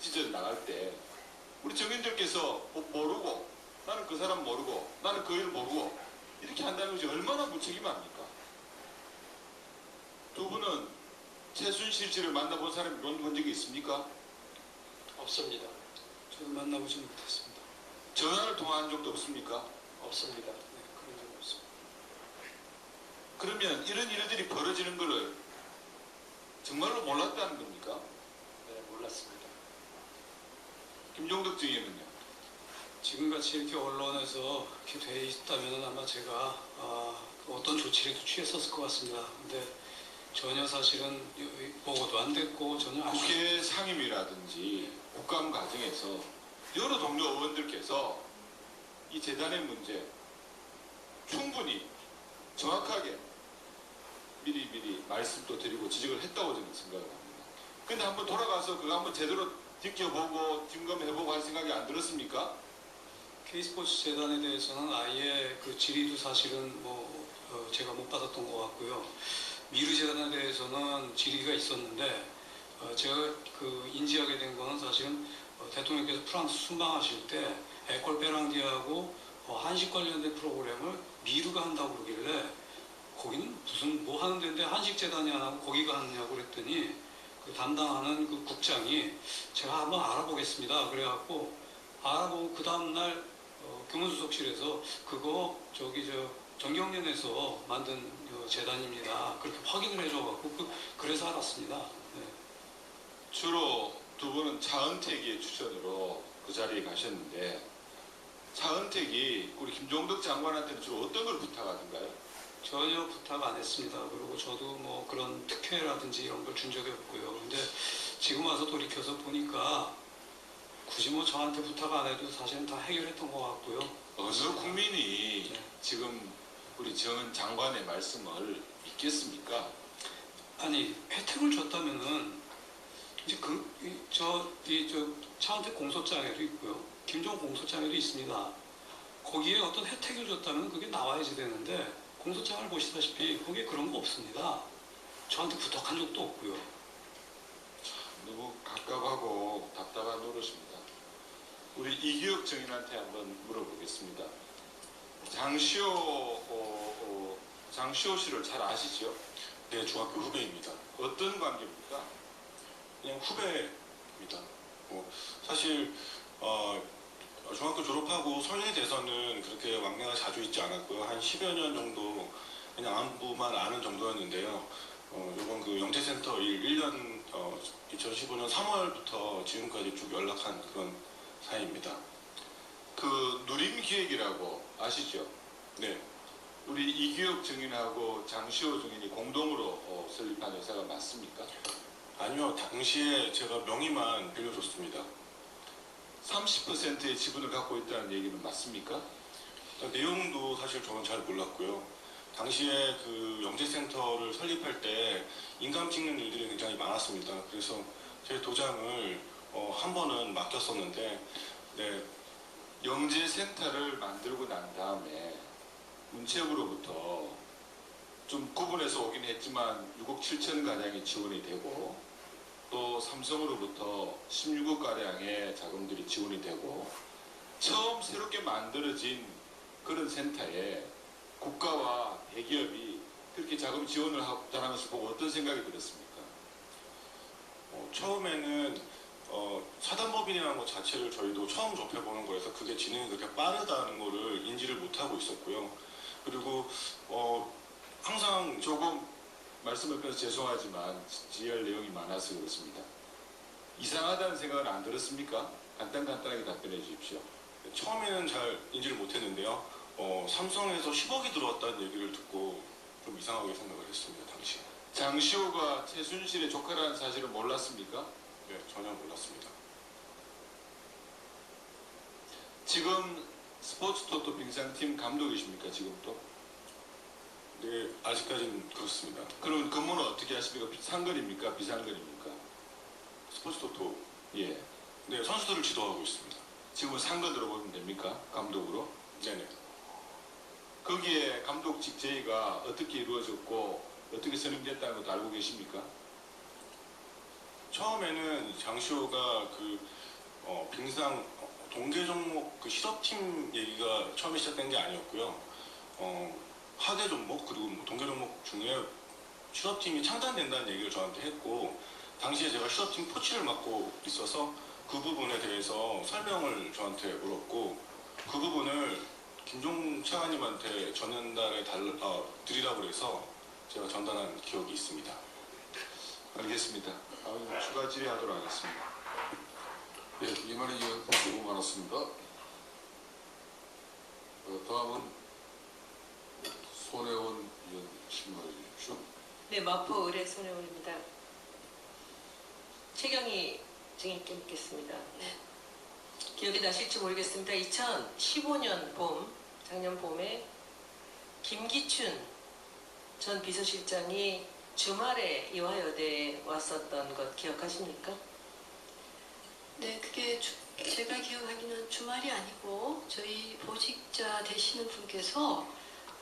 지져 나갈 때 우리 정인들께서 모르고 나는 그 사람 모르고 나는 그 일 모르고 이렇게 한다는 것이 얼마나 무책임합니까? 두 분은 최순실 씨를 만나본 사람이 본 적이 있습니까? 없습니다. 저도 만나보지 못했습니다. 전화를 통화한 적도 없습니까? 없습니다. 네, 그런 적 없습니다. 그러면 이런 일들이 벌어지는 것을 정말로 몰랐다는 겁니까? 네, 몰랐습니다. 김종덕 증인은요? 지금같이 이렇게 언론에서 이렇게 돼 있다면 아마 제가 어떤 조치를 취했었을 것 같습니다. 근데 전혀 사실은 보고도 안 됐고 전혀 국회 상임위라든지 국감 과정에서 여러 동료 의원들께서 이 재단의 문제 충분히 정확하게 미리 말씀도 드리고 지적을 했다고 저는 생각을 합니다. 근데 한번 돌아가서 그거 한번 제대로 지켜보고 점검해보고 할 생각이 안 들었습니까? K스포츠 재단에 대해서는 아예 그 질의도 사실은 제가 못 받았던 것 같고요. 미르 재단에 대해서는 질의가 있었는데 제가 그 인지하게 된 거는 사실은 대통령께서 프랑스 순방하실 때 에콜 베랑디하고 한식 관련된 프로그램을 미르가 한다고 그러길래 거기는 무슨 뭐 하는 데인데 한식 재단이 안 하고 거기가 하느냐고 그랬더니 그 담당하는 그 국장이 제가 한번 알아보겠습니다. 그래갖고 알아보고 그 다음날 교문수석실에서 그거 정경련에서 만든 재단입니다. 그렇게 확인을 해줘갖고 그래서 알았습니다. 네. 주로 두 분은 차은택의 추천으로 그 자리에 가셨는데 차은택이 우리 김종덕 장관한테는 주로 어떤 걸 부탁하던가요? 전혀 부탁 안 했습니다. 그리고 저도 뭐 그런 특혜라든지 이런 걸 준 적이 없고요. 근데 지금 와서 돌이켜서 보니까 굳이 뭐 저한테 부탁 안 해도 사실은 다 해결했던 것 같고요. 어느 국민이 네. 지금 우리 전 장관의 말씀을 믿겠습니까? 아니 혜택을 줬다면은 이제 저 차은택 공소장에도 있고요. 김종 공소장에도 있습니다. 거기에 어떤 혜택을 줬다면 그게 나와야지 되는데 공소장을 보시다시피 거기에 그런 거 없습니다. 저한테 부탁한 적도 없고요. 너무 갑갑하고 답답한 노릇입니다. 우리 이기혁 정인한테 한번 물어보겠습니다. 장시호 씨를 잘 아시죠? 네, 중학교 후배입니다. 어떤 관계입니까? 그냥 후배입니다. 사실 중학교 졸업하고 성인이 돼서는 그렇게 왕래가 자주 있지 않았고요. 한 10여 년 정도 그냥 안부만 아는 정도였는데요. 요번 그 영재센터 일 1년 2015년 3월부터 지금까지 쭉 연락한 그런 사이입니다. 그 누림기획이라고 아시죠? 네, 우리 이기혁 증인하고 장시호 증인이 공동으로 설립한 회사가 맞습니까? 아니요, 당시에 제가 명의만 빌려줬습니다. 30%의 지분을 갖고 있다는 얘기는 맞습니까? 내용도 사실 저는 잘 몰랐고요. 당시에 그 영재센터를 설립할 때 인감 찍는 일들이 굉장히 많았습니다. 그래서 제 도장을 한 번은 맡겼었는데, 네, 영재센터를 만들고 난 다음에 문체부로부터 좀 구분해서 오긴 했지만 6억 7천 가량이 지원이 되고 또 삼성으로부터 16억 가량의 자금들이 지원이 되고 처음 새롭게 만들어진 그런 센터에 국가와 대기업이 그렇게 자금 지원을 하다는 것을 보고 어떤 생각이 들었습니까? 처음에는 사단법인이라는 것 자체를 저희도 처음 접해보는 거여서 그게 진행이 그렇게 빠르다는 거를 인지를 못하고 있었고요. 그리고 항상 조금 말씀을 끊어서 죄송하지만 지혜할 내용이 많아서 그렇습니다. 이상하다는 생각은 안 들었습니까? 간단하게 답변해 주십시오. 처음에는 잘 인지를 못했는데요. 삼성에서 10억이 들어왔다는 얘기를 듣고 좀 이상하게 생각을 했습니다, 당시에. 장시호가 최순실의 조카라는 사실을 몰랐습니까? 네, 전혀 몰랐습니다. 지금 스포츠토토 빙상팀 감독이십니까, 지금 또? 네, 아직까지는 그렇습니다. 그럼 근무는 어떻게 하십니까? 상근입니까? 비상근입니까? 스포츠토토, 예. 네, 선수들을 지도하고 있습니다. 지금은 상근으로 보면 됩니까? 감독으로? 네네. 거기에 감독직 제의가 어떻게 이루어졌고 어떻게 선임됐다는 것도 알고 계십니까? 처음에는 장시호가 빙상 동계 종목 실업팀 얘기가 처음에 시작된 게 아니었고요. 하대 종목 그리고 동계 종목 중에 실업팀이 창단된다는 얘기를 저한테 했고, 당시에 제가 실업팀 코치를 맡고 있어서 그 부분에 대해서 설명을 저한테 물었고, 그 부분을 김종 차관님한테 전달해 드리라고 해서 제가 전달한 기억이 있습니다. 알겠습니다. 다음 추가 질의하도록 하겠습니다. 예, 이만희 의원 수고 많았습니다. 다음은 손혜원 의원 질문해 주십시오. 네, 마포 의뢰 손혜원입니다. 최경희 증인께 묻겠습니다. 네. 기억이 나실지 모르겠습니다. 2015년 봄, 작년 봄에 김기춘 전 비서실장이 주말에 이화여대에 왔었던 것 기억하십니까? 네, 그게 제가 기억하기는 주말이 아니고 저희 보직자 되시는 분께서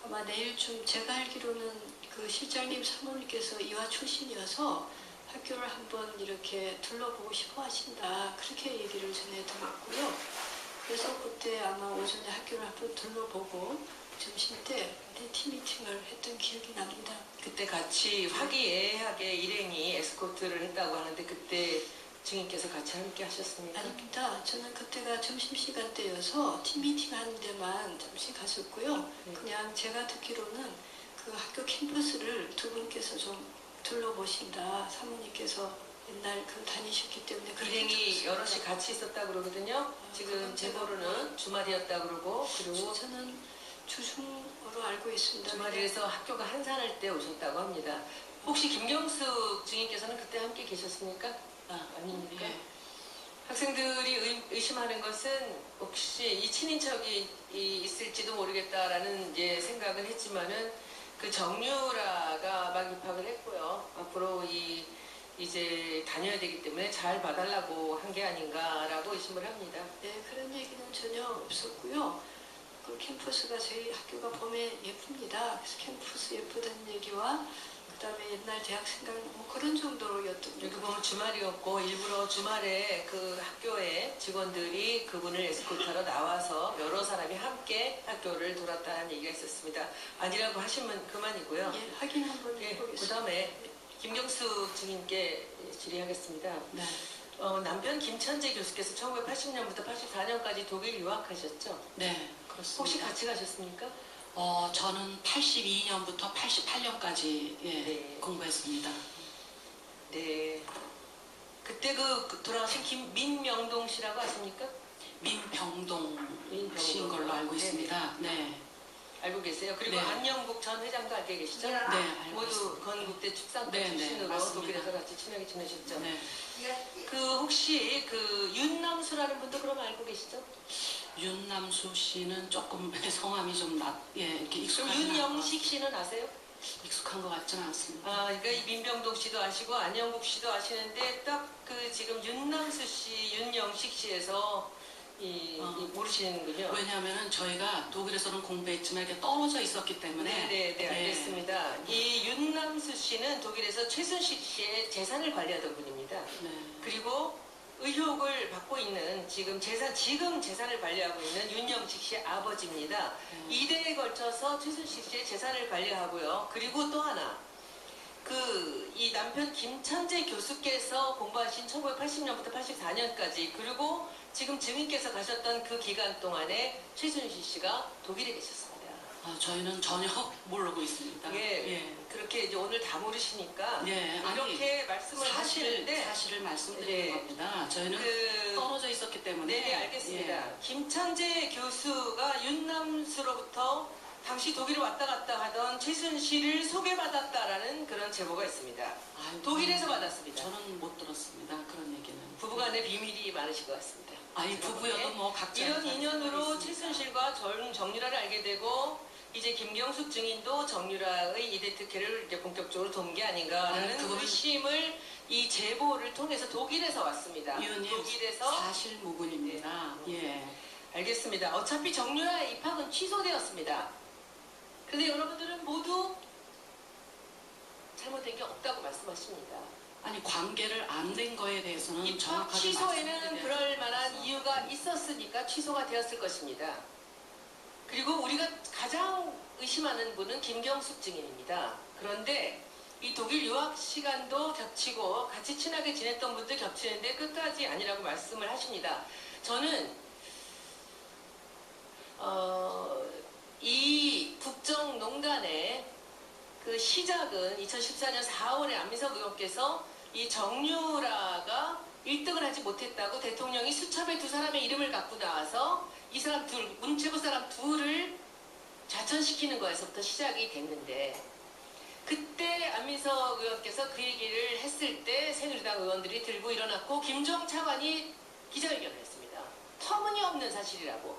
아마 내일쯤, 제가 알기로는 그 실장님 사모님께서 이화 출신이어서 학교를 한번 이렇게 둘러보고 싶어 하신다, 그렇게 얘기를 전해 들었고요. 그래서 그때 아마 오전에 학교를 한번 둘러보고 점심 때 팀 미팅을 했던 기억이 납니다. 그때 같이 화기애애하게 일행이 에스코트를 했다고 하는데 그때 증인께서 같이 함께 하셨습니까? 아닙니다. 저는 그때가 점심시간 때여서 팀 미팅 하는 데만 잠시 갔었고요. 네. 그냥 제가 듣기로는 그 학교 캠퍼스를 두 분께서 좀 둘러보신다, 사모님께서 옛날 다니셨기 때문에 그렇게 일행이 들었습니다. 여럿이 같이 있었다 그러거든요. 지금 제보로는 주말이었다 그러고, 그리고 저는 주중으로 알고 있습니다. 주말에서 학교가 한산할 때 오셨다고 합니다. 혹시 김경숙 증인께서는 그때 함께 계셨습니까? 아닙니까? 예. 학생들이 의심하는 것은 혹시 이 친인척이 있을지도 모르겠다라는 이제 생각은 했지만은 그 정유라가 막 입학을 했고요. 앞으로 이제 다녀야 되기 때문에 잘 봐달라고 한 게 아닌가라고 의심을 합니다. 네, 그런 얘기는 전혀 없었고요. 그 캠퍼스가 저희 학교가 봄에 예쁩니다. 그래서 캠퍼스 예쁘다는 얘기와 그다음에 옛날 대학 생각 뭐 그런 정도였던 여기 보면 주말이었고 일부러 주말에 그 학교에 직원들이 그분을 에스코트하러 나와서 여러 사람이 함께 학교를 돌았다는 얘기가 있었습니다. 아니라고 하시면 그만이고요. 예, 확인 한번 예, 해보겠습니다. 그 다음에 김경숙 증인께 질의하겠습니다. 네. 남편 김찬재 교수께서 1980년부터 84년까지 독일 유학하셨죠? 네, 그렇습니다. 혹시 같이 가셨습니까? 저는 82년부터 88년까지 네. 공부했습니다. 네. 그때 돌아가신 민명동 씨라고 아십니까? 민병동 씨인 걸로 알고 있습니다. 네. 알고 계세요? 그리고 네. 안영국 전 회장도 알고 계시죠? 네, 알고 모두 있습니다. 건국대 축산과 네, 네, 출신으로 맞습니다. 독일에서 같이 친하게 지내셨죠? 네. 혹시 윤남수라는 분도 그럼 알고 계시죠? 윤남수 씨는 조금 성함이 좀 이렇게 그럼 익숙한 윤영식 씨는 아세요? 익숙한 것 같지는 않습니다. 그러니까 이 민병동 씨도 아시고 안영국 씨도 아시는데 딱 지금 윤남수 씨, 윤영식 씨에서 모르시는군요. 왜냐하면 저희가 독일에서는 공부했지만 이렇게 떨어져 있었기 때문에. 네, 알겠습니다. 이 윤남수 씨는 독일에서 최순실 씨의 재산을 관리하던 분입니다. 네. 그리고 의혹을 받고 있는 지금 재산을 관리하고 있는 윤영식 씨의 아버지입니다. 2대에 걸쳐서 최순실 씨의 재산을 관리하고요. 그리고 또 하나, 이 남편 김찬재 교수께서 공부하신 1980년부터 84년까지, 그리고 지금 증인께서 가셨던 그 기간 동안에 최순실 씨가 독일에 계셨습니다. 저희는 전혀 모르고 있습니다. 예. 그렇게 이제 오늘 다 모르시니까 예, 아니, 이렇게 말씀을 하시는데 사실을 말씀드리는 네. 겁니다. 저희는 떨어져 있었기 때문에. 네, 알겠습니다. 예. 김찬재 교수가 윤남수로부터 당시 독일에 왔다 갔다 하던 최순실을 소개받았다라는 그런 제보가 있습니다. 독일에서 받았습니다. 저는 못 들었습니다. 그런 얘기는. 부부간에 비밀이 많으실 것 같습니다. 부부여도 뭐 각자 이런 인연으로 있습니다. 최순실과 정유라를 알게 되고 이제 김경숙 증인도 정유라의 이대 특혜를 이제 본격적으로 돈 게 아닌가라는 그거는- 의심을 이 제보를 통해서 독일에서 왔습니다. 의원님, 독일에서 사실 무근입니다. 예. 알겠습니다. 어차피 정유라의 입학은 취소되었습니다. 그런데 여러분들은 모두 잘못된 게 없다고 말씀하십니다. 아니 관계를 안 된 거에 대해서는 입학 정확하게 취소에는 말씀드려야 그럴 만한 돼서. 이유가 있었으니까 취소가 되었을 것입니다. 그리고 우리가 가장 의심하는 분은 김경숙 증인입니다. 그런데 이 독일 유학 시간도 겹치고 같이 친하게 지냈던 분도 겹치는데 끝까지 아니라고 말씀을 하십니다. 저는 이 국정농단의 그 시작은 2014년 4월에 안민석 의원께서 이 정유라가 1등을 하지 못했다고 대통령이 수첩에 두 사람의 이름을 갖고 나와서 이 사람 둘, 문체부 사람 둘을 좌천시키는 거에서부터 시작이 됐는데, 그때 안민석 의원께서 그 얘기를 했을 때 새누리당 의원들이 들고 일어났고 김종 차관이 기자회견을 했습니다. 터무니없는 사실이라고.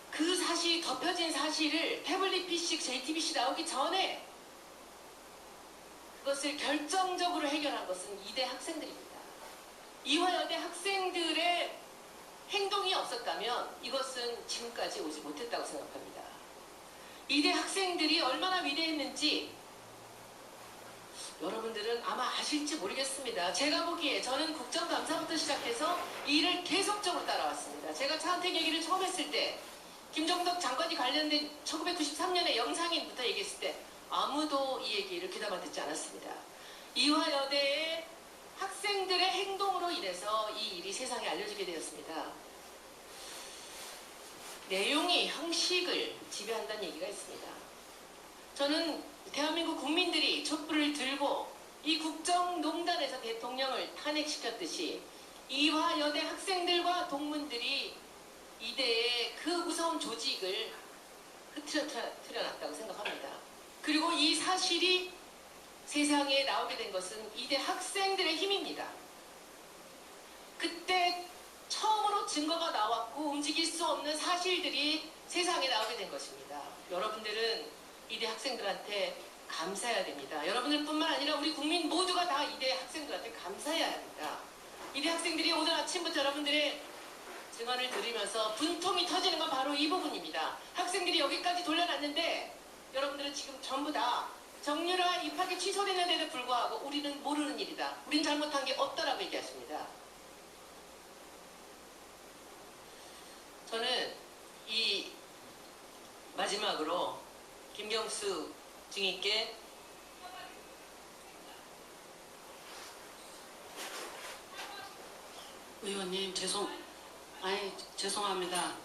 그 사실이 덮여진 사실을 패블릭 PC, JTBC 나오기 전에 그것을 결정적으로 해결한 것은 이대 학생들입니다. 이화여대 학생들의 행동이 없었다면 이것은 지금까지 오지 못했다고 생각합니다. 이대 학생들이 얼마나 위대했는지 여러분들은 아마 아실지 모르겠습니다. 제가 보기에 저는 국정감사부터 시작해서 이 일을 계속적으로 따라왔습니다. 제가 차은택 얘기를 처음 했을 때 김정덕 장관이 관련된 1993년에 영상인부터 얘기했을 때 아무도 이 얘기를 귀담아 듣지 않았습니다. 이화여대의 학생들의 행동으로 인해서 이 일이 세상에 알려지게 되었습니다. 내용이 형식을 지배한다는 얘기가 있습니다. 저는 대한민국 국민들이 촛불을 들고 이 국정농단에서 대통령을 탄핵시켰듯이 이화여대 학생들과 동문들이 이대의 그 무서운 조직을 흐트려놨다고 생각합니다. 그리고 이 사실이 세상에 나오게 된 것은 이대 학생들의 힘입니다. 그때 처음으로 증거가 나왔고 움직일 수 없는 사실들이 세상에 나오게 된 것입니다. 여러분들은 이대 학생들한테 감사해야 됩니다. 여러분들뿐만 아니라 우리 국민 모두가 다 이대 학생들한테 감사해야 합니다. 이대 학생들이 오늘 아침부터 여러분들의 증언을 들으면서 분통이 터지는 건 바로 이 부분입니다. 학생들이 여기까지 돌려놨는데 여러분들은 지금 전부 다 정유라 입학이 취소됐는데도 불구하고 우리는 모르는 일이다. 우린 잘못한 게 없다라고 얘기하십니다. 저는 이 마지막으로 김경수 증인께 의원님 죄송합니다.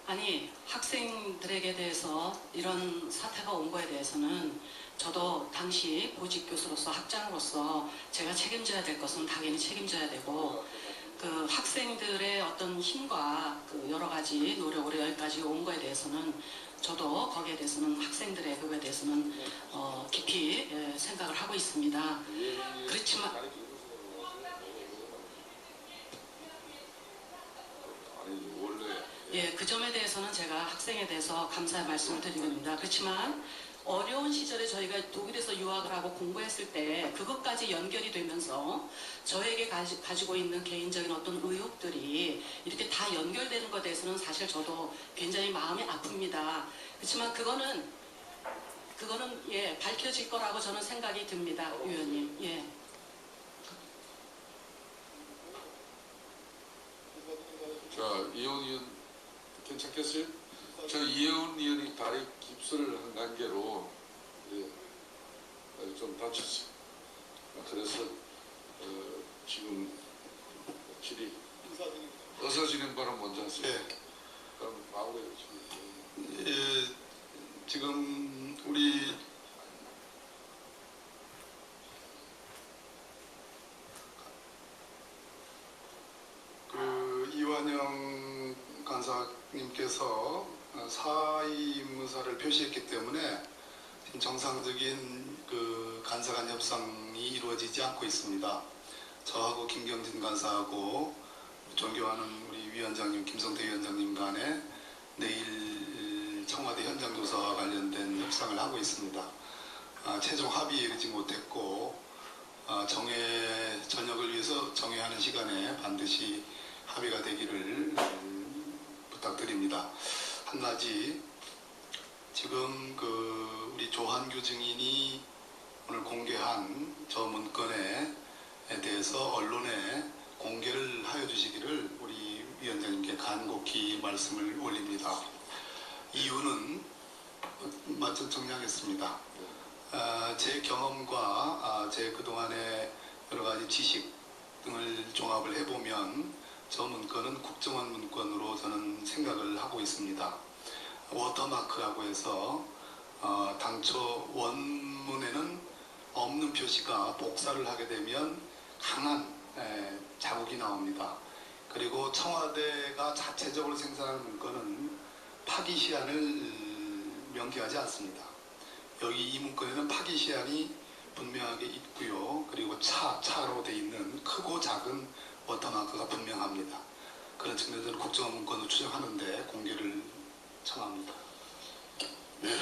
아니 학생들에게 대해서 이런 사태가 온 거에 대해서는 저도 당시 보직 교수로서 학장으로서 제가 책임져야 될 것은 당연히 책임져야 되고, 그 학생들의 어떤 힘과 그 여러 가지 노력으로 여기까지 온 거에 대해서는 저도 거기에 대해서는 학생들의 그거에 대해서는 깊이 생각을 하고 있습니다. 그렇지만 아니 원래 그 점에 대해서는 제가 학생에 대해서 감사의 말씀을 드리겠습니다. 그렇지만 어려운 시절에 저희가 독일에서 유학을 하고 공부했을 때 그것까지 연결이 되면서 저에게 가지고 있는 개인적인 어떤 의혹들이 이렇게 다 연결되는 것에 대해서는 사실 저도 굉장히 마음이 아픕니다. 그렇지만 그거는 밝혀질 거라고 저는 생각이 듭니다, 위원님. 자 이혜원 의원 괜찮겠어요? 저 이혜원 의원이 다리 깁스를 한 관계로 좀 다쳤어요. 그래서 지금 질의 의사 진행반은 먼저 하세요. 네. 그럼 마무리해 주시면. 지금 우리 그 이완영 간사님께서 사의무사를 표시했기 때문에 지금 정상적인 그 간사 간 협상이 이루어지지 않고 있습니다. 저하고 김경진 간사하고 존경하는 우리 위원장님 김성태 위원장님 간에 내일 청와대 현장조사와 관련된 협상을 하고 있습니다. 최종 합의에 이르지 못했고 저녁을 위해서 정회하는 시간에 반드시 합의가 되기를 부탁드립니다. 한 가지 지금 그 우리 조한규 증인이 오늘 공개한 저 문건에 대해서 언론에 공개를 하여 주시기를 우리 위원장님께 간곡히 말씀을 올립니다. 이유는 마저 정리하겠습니다. 제 경험과 제 그동안의 여러 가지 지식 등을 종합을 해보면 저 문건은 국정원 문건으로 저는 생각을 하고 있습니다. 워터마크라고 해서 당초 원문에는 없는 표시가 복사를 하게 되면 강한 자국이 나옵니다. 그리고 청와대가 자체적으로 생산하는 문건은 파기 시한을 명기하지 않습니다. 여기 이 문건에는 파기 시한이 분명하게 있고요. 그리고 차로 돼 있는 크고 작은 워터마크가 분명합니다. 그런 측면에서 저는 국정원 문건을 추정하는데 공개를 청합니다. 네.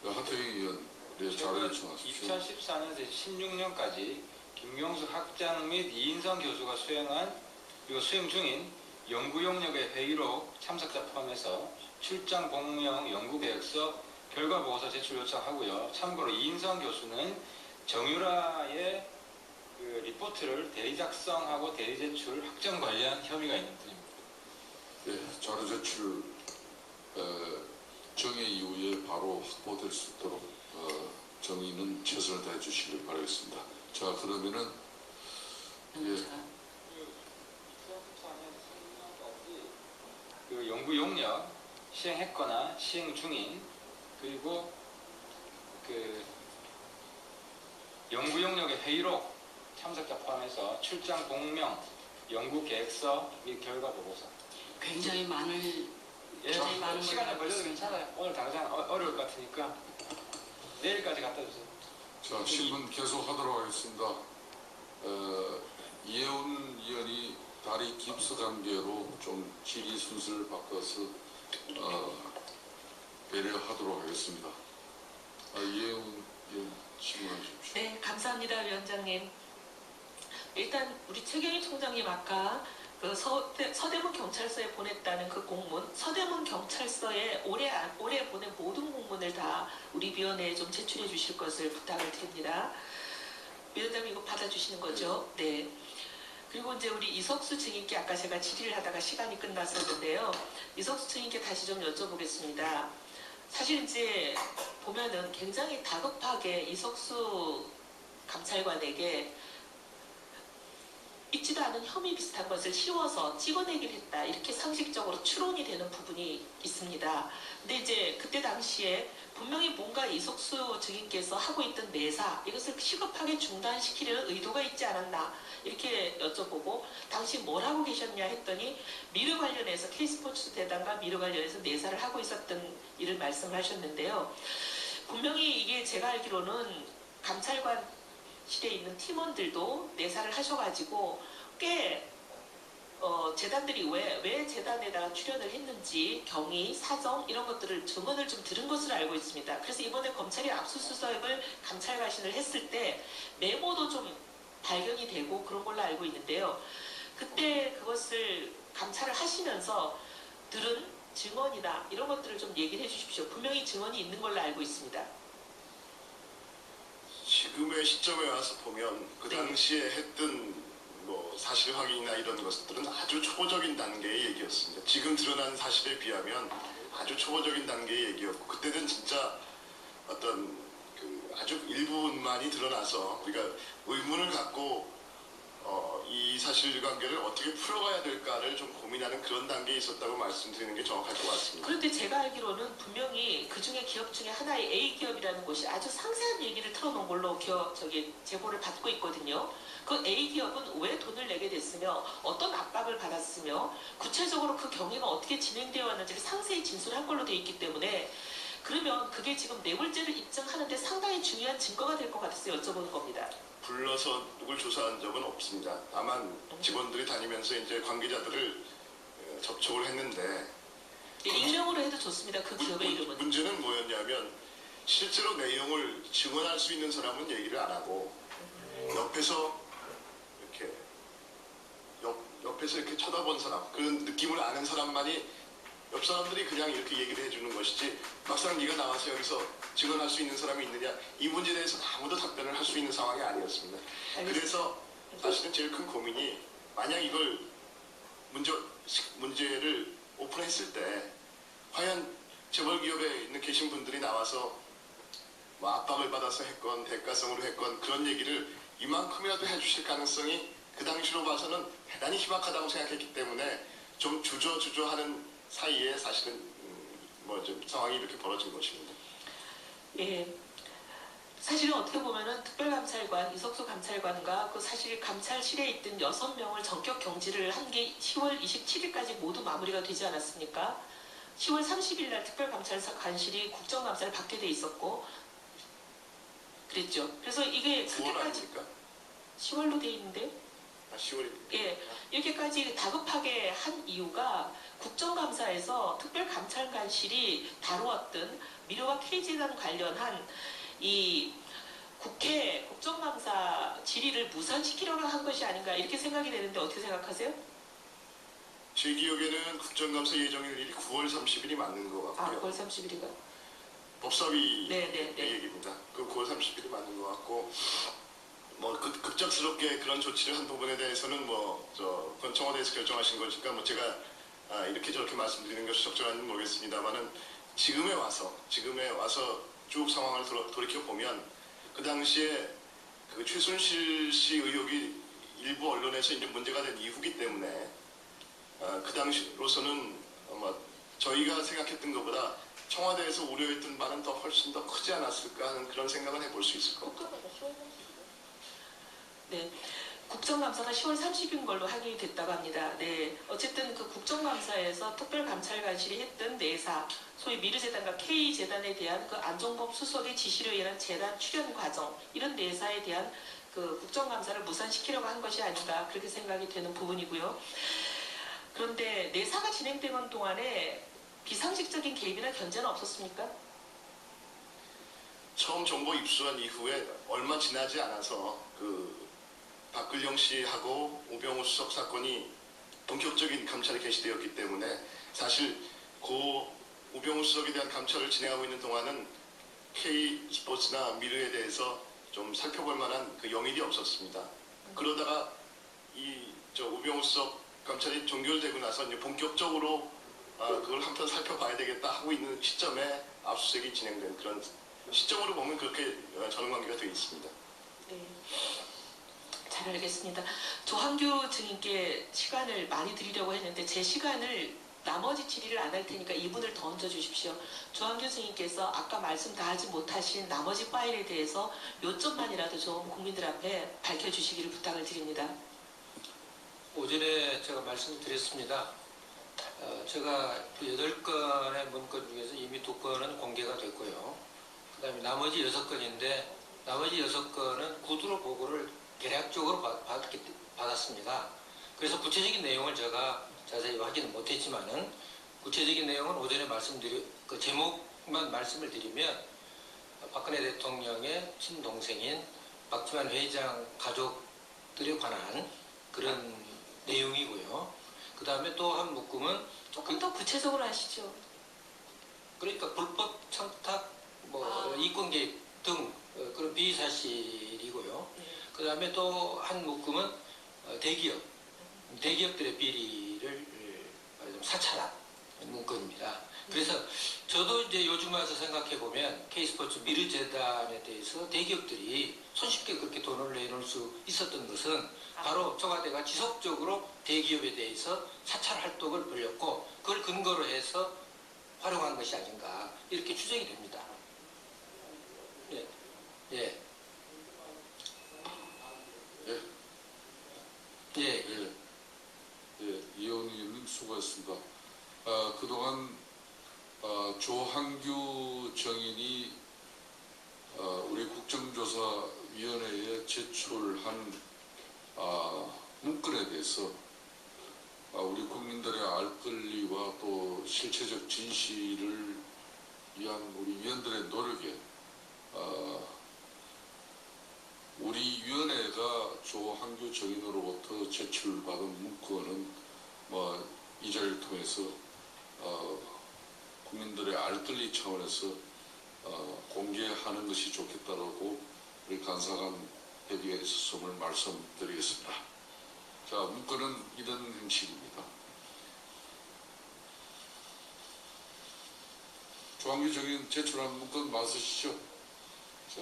하태경 의원, 네, 자료를 청하십시오. 2014년에서 16년까지 김경수 학장 및 이인성 교수가 수행한 그리고 수행 중인 연구 용역의 회의록 참석자 포함해서 출장 공명 연구 계획서 결과 보고서 제출 요청하고요. 참고로 이인성 교수는 정유라의 그 리포트를 대리 작성하고 대리 제출 확정 관리한 혐의가 있는 분입니다. 네, 자료 제출 정회 이후에 바로 확보될 수 있도록 정의는 최선을 다해 주시길 바라겠습니다. 자, 그러면은 그 연구 용역 시행했거나 시행 중인 그리고 그 연구 용역의 회의록 참석자 포함해서 출장 공명, 연구 계획서 및 결과 보고서. 굉장히 많은 예, 시간이 걸려도 괜찮아요. 오늘 당장 어려울 것 같으니까 내일까지 갖다 주세요. 자, 신문 계속하도록 하겠습니다. 이혜훈 의원이 다리 깁스 관계로 좀 질의 순서를 바꿔서 배려하도록 하겠습니다. 이혜훈 의원 질문하십시오. 네, 감사합니다, 위원장님. 일단 우리 최경희 총장님 아까 그 서대문 경찰서에 보냈다는 그 공문, 서대문 경찰서에 올해 보낸 모든 공문을 다 우리 위원회에 좀 제출해 주실 것을 부탁을 드립니다. 위원장님 이거 받아주시는 거죠? 네. 그리고 이제 우리 이석수 증인께 아까 제가 질의를 하다가 시간이 끝났었는데요. 이석수 증인께 다시 좀 여쭤보겠습니다. 사실 이제 보면은 굉장히 다급하게 이석수 감찰관에게 있지도 않은 혐의 비슷한 것을 씌워서 찍어내기를 했다. 이렇게 상식적으로 추론이 되는 부분이 있습니다. 근데 이제 그때 당시에 분명히 뭔가 이석수 증인께서 하고 있던 내사, 이것을 시급하게 중단시키려는 의도가 있지 않았나. 이렇게 여쭤보고 당시 뭘 하고 계셨냐 했더니 미르 관련해서 K스포츠 대단과 미르 관련해서 내사를 하고 있었던 일을 말씀을 하셨는데요. 분명히 이게 제가 알기로는 감찰관 실에 있는 팀원들도 내사를 하셔가지고 꽤 재단들이 왜 재단에다가 출연을 했는지 경위, 사정 이런 것들을 증언을 좀 들은 것으로 알고 있습니다. 그래서 이번에 검찰이 압수수색을 감찰과신을 했을 때 메모도 좀 발견이 되고 그런 걸로 알고 있는데요. 그때 그것을 감찰을 하시면서 들은 증언이나 이런 것들을 좀 얘기를 해주십시오. 분명히 증언이 있는 걸로 알고 있습니다. 지금의 시점에 와서 보면 그 당시에 했던 뭐 사실 확인이나 이런 것들은 아주 초보적인 단계의 얘기였습니다. 지금 드러난 사실에 비하면 아주 초보적인 단계의 얘기였고 그때는 진짜 어떤 그 아주 일부분만이 드러나서 우리가 의문을 갖고 이 사실관계를 어떻게 풀어가야 될까를 좀 고민하는 그런 단계에 있었다고 말씀드리는 게 정확할 것 같습니다. 그런데 제가 알기로는 분명히 그 중에 기업 중에 하나의 A기업이라는 곳이 아주 상세한 얘기를 털어놓은 걸로 제보를 받고 있거든요. 그 A기업은 왜 돈을 내게 됐으며 어떤 압박을 받았으며 구체적으로 그 경위가 어떻게 진행되어 왔는지를 상세히 진술한 걸로 되어 있기 때문에 그러면 그게 지금 뇌물죄를 입증하는데 상당히 중요한 증거가 될 것 같아서 여쭤보는 겁니다. 불러서 누굴 조사한 적은 없습니다. 다만 직원들이 다니면서 이제 관계자들을 접촉을 했는데 익명으로 해도 좋습니다. 그 기업의 이름은. 문제는 뭐였냐면 실제로 내용을 증언할 수 있는 사람은 얘기를 안 하고 옆에서 이렇게 쳐다본 사람, 그런 느낌을 아는 사람만이 옆 사람들이 그냥 이렇게 얘기를 해주는 것이지 막상 네가 나와서 여기서 증언할 수 있는 사람이 있느냐 이 문제에 대해서 아무도 답변을 할 수 있는 상황이 아니었습니다. 그래서 사실은 제일 큰 고민이 만약 이걸 문제를 오픈했을 때 과연 재벌 기업에 있는 계신 분들이 나와서 뭐 압박을 받아서 했건 대가성으로 했건 그런 얘기를 이만큼이라도 해주실 가능성이 그 당시로 봐서는 대단히 희박하다고 생각했기 때문에 좀 주저하는 사이에 사실은 뭐 좀 상황이 이렇게 벌어진 것입니다. 예. 사실은 어떻게 보면은 특별감찰관, 이석수 감찰관과 그 사실 감찰실에 있던 6명을 전격 경질을 한 게 10월 27일까지 모두 마무리가 되지 않았습니까? 10월 30일 날 특별감찰관실이 국정감사를 받게 돼 있었고 그랬죠. 그래서 이게 9월 그렇게까지 아닙니까? 10월로 돼 있는데 10월입니다. 예, 이렇게까지 다급하게 한 이유가 국정감사에서 특별감찰관실이 다루었던 미르와 K재단 관련한 이 국회 국정감사 질의를 무산시키려고 한 것이 아닌가 이렇게 생각이 되는데 어떻게 생각하세요? 제 기억에는 국정감사 예정일이 9월 30일이 맞는 것 아, 같고요. 9월 30일인가? 법사위 네. 얘기입니다. 그 9월 30일이 맞는 것 같고 뭐 급작스럽게 그런 조치를 한 부분에 대해서는 그건 청와대에서 결정하신 거니까 뭐 제가 이렇게 저렇게 말씀드리는 것이 적절한지 모르겠습니다만은 지금에 와서 쭉 상황을 돌이켜 보면 그 당시에 그 최순실 씨 의혹이 일부 언론에서 이제 문제가 된 이후기 때문에 그 당시로서는 아마 저희가 생각했던 것보다 청와대에서 우려했던 바는 더 훨씬 더 크지 않았을까 하는 그런 생각을 해볼 수 있을 것 같아요. 네. 국정감사가 10월 30일 걸로 확인이 됐다고 합니다. 네. 어쨌든 그 국정감사에서 특별감찰관실이 했던 내사, 소위 미르재단과 K재단에 대한 그 안종범 수석의 지시로 인한 재단 출연 과정, 이런 내사에 대한 그 국정감사를 무산시키려고 한 것이 아닌가 그렇게 생각이 되는 부분이고요. 그런데 내사가 진행되는 동안에 비상식적인 개입이나 견제는 없었습니까? 처음 정보 입수한 이후에 얼마 지나지 않아서 그 박근영 씨하고 우병우 수석 사건이 본격적인 감찰이 개시되었기 때문에 사실 고 우병우 수석에 대한 감찰을 진행하고 있는 동안은 K스포츠나 미르에 대해서 좀 살펴볼 만한 그 영일이 없었습니다. 그러다가 우병우 수석 감찰이 종결되고 나서 이제 본격적으로 그걸 한편 살펴봐야 되겠다 하고 있는 시점에 압수수색이 진행된 그런 시점으로 보면 그렇게 전환관계가 되어 있습니다. 네. 잘 알겠습니다. 조한규 증인께 시간을 많이 드리려고 했는데 제 시간을 나머지 질의를 안 할 테니까 2분을 더 얹어 주십시오. 조한규 증인께서 아까 말씀 다 하지 못하신 나머지 파일에 대해서 요점만이라도 좀 국민들 앞에 밝혀주시기를 부탁을 드립니다. 오전에 제가 말씀드렸습니다. 제가 8건의 문건 중에서 이미 2건은 공개가 됐고요. 그 다음에 나머지 6건인데 나머지 6건은 구두로 보고를 대략적으로 받았습니다. 그래서 구체적인 내용을 제가 자세히 확인은 못했지만은 구체적인 내용은 오전에 그 제목만 말씀을 드리면 박근혜 대통령의 친동생인 박지만 회장 가족들에 관한 그런 내용이고요. 그 다음에 또 한 묶음은 조금 더 구체적으로 하시죠. 그러니까 불법 청탁, 이권 개입 등 그런 비사실이고요. 그 다음에 또 한 묶음은 대기업들의 비리를 사찰한 문건입니다. 그래서 저도 이제 요즘 와서 생각해 보면 K스포츠 미르재단에 대해서 대기업들이 손쉽게 그렇게 돈을 내놓을 수 있었던 것은 바로 청와대가 지속적으로 대기업에 대해서 사찰 활동을 벌였고 그걸 근거로 해서 활용한 것이 아닌가 이렇게 추정이 됩니다. 예. 예. 이혜원 의원님 수고하셨습니다. 그동안 조한규 정인이 우리 국정조사위원회에 제출한 문건에 대해서 우리 국민들의 알 권리와 또 실체적 진실을 위한 우리 위원들의 노력에 우리 위원회가 조한규 정인으로부터 제출받은 문건은 이 자리를 통해서 국민들의 알 권리 차원에서 공개하는 것이 좋겠다라고 우리 간사간 협의가 있었음을 말씀드리겠습니다. 자, 문건은 이런 형식입니다. 조항규 정의원 제출한 문건 맞으시죠? 자,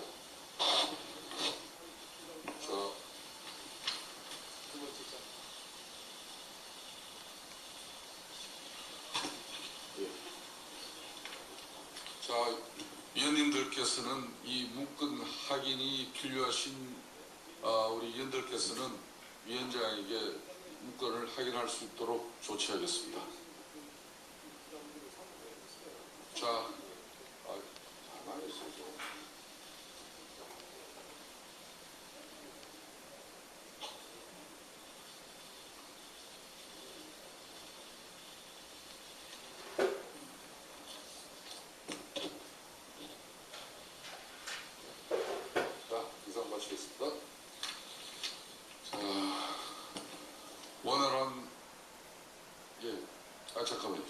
예. 자, 위원님들께서는 이 문건 확인이 필요하신 우리 위원들께서는 위원장에게 문건을 확인할 수 있도록 조치하겠습니다. 자, 가만히 있어요. 자, 이상 마치겠습니다. 자, 원활한, 예, 잠깐만요.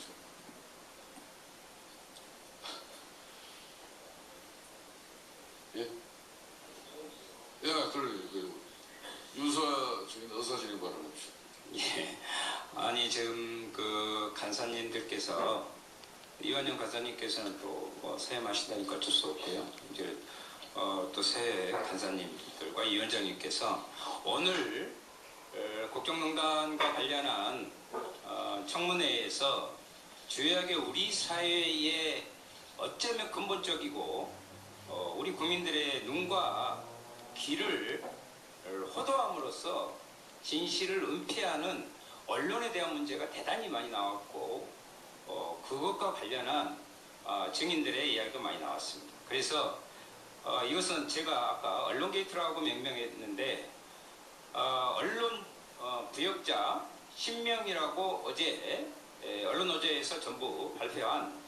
예? 예, 윤소아 증인 의사진행 발언합시다. 예. 아니 지금 그 간사님들께서 이완영 간사님께서는 또뭐 사임하시다니까 어쩔 수 없고요. 이제 또 새 간사님들과 위원장님께서 오늘 국정농단과 관련한 청문회에서 주요하게 우리 사회의 어쩌면 근본적이고 우리 국민들의 눈과 귀를 호도함으로써 진실을 은폐하는 언론에 대한 문제가 대단히 많이 나왔고 그것과 관련한 증인들의 이야기도 많이 나왔습니다. 그래서 이것은 제가 아까 언론 게이트라고 명명했는데 언론 부역자 10명이라고 어제 언론노조에서 전부 발표한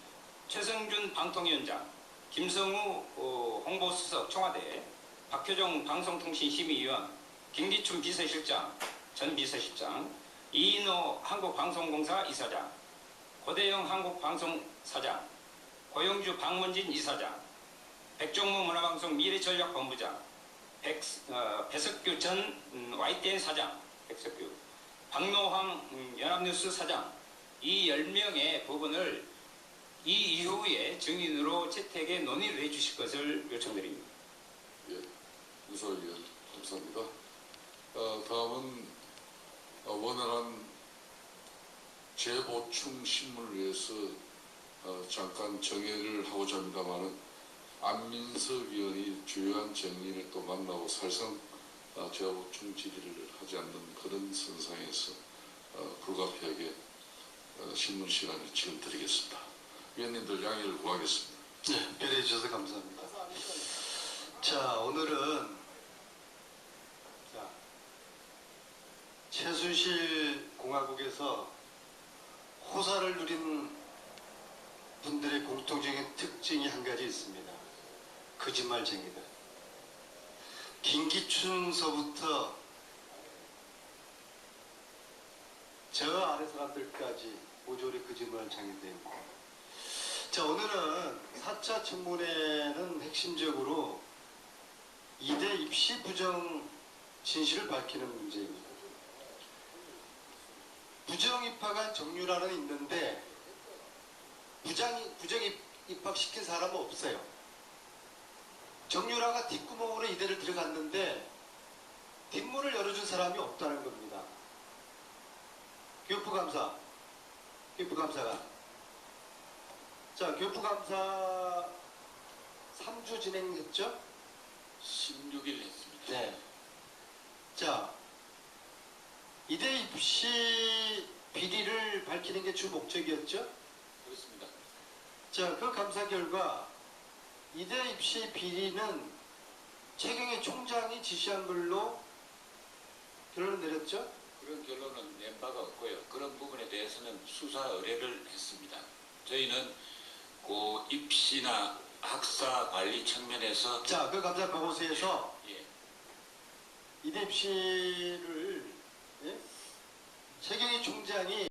최성준 방통위원장, 김성우 홍보수석 청와대, 박효정 방송통신심의위원, 김기춘 비서실장, 전 비서실장, 이인호 한국방송공사 이사장, 고대영 한국방송사장, 고영주 방문진 이사장, 백종무 문화방송 미래전략본부장, 배석규 전 YTN 사장, 백석규, 박노황 연합뉴스 사장, 이 10명의 부분을 이 이후에 증인으로 채택에 논의를 해주실 것을 요청드립니다. 예, 윤소위원 감사합니다. 다음은 원활한 재보충 신문을 위해서 잠깐 정회를 하고자 합니다만은 안민석 위원이 주요한 정리를 또 만나고 사실상 재보충 질의를 하지 않는 그런 선상에서 불가피하게 신문 시간을 지금 드리겠습니다. 위원님들 양해를 구하겠습니다. 네, 배려해 주셔서 감사합니다. 자, 오늘은 최순실 공화국에서 호사를 누린 분들의 공통적인 특징이 한 가지 있습니다. 거짓말쟁이들. 김기춘서부터 저 아래 사람들까지 모조리 거짓말쟁이들입니다. 자, 오늘은 4차 청문회는 핵심적으로 2대 입시 부정 진실을 밝히는 문제입니다. 부정 입학한 정유라는 있는데 부정 입학시킨 사람은 없어요. 정유라가 뒷구멍으로 이대를 들어갔는데 뒷문을 열어준 사람이 없다는 겁니다. 교육부감사가 자, 교육부감사 3주 진행했죠? 16일 했습니다. 네. 자, 이대 입시 비리를 밝히는 게 주 목적이었죠? 그렇습니다. 자, 그 감사 결과 이대 입시 비리는 최경희 총장이 지시한 걸로 결론을 내렸죠? 그런 결론은 낸 바가 없고요. 그런 부분에 대해서는 수사 의뢰를 했습니다. 저희는 그 입시나 학사 관리 측면에서 자, 그 감사 보고서에서 예. 이대 입시를 최경희 총장이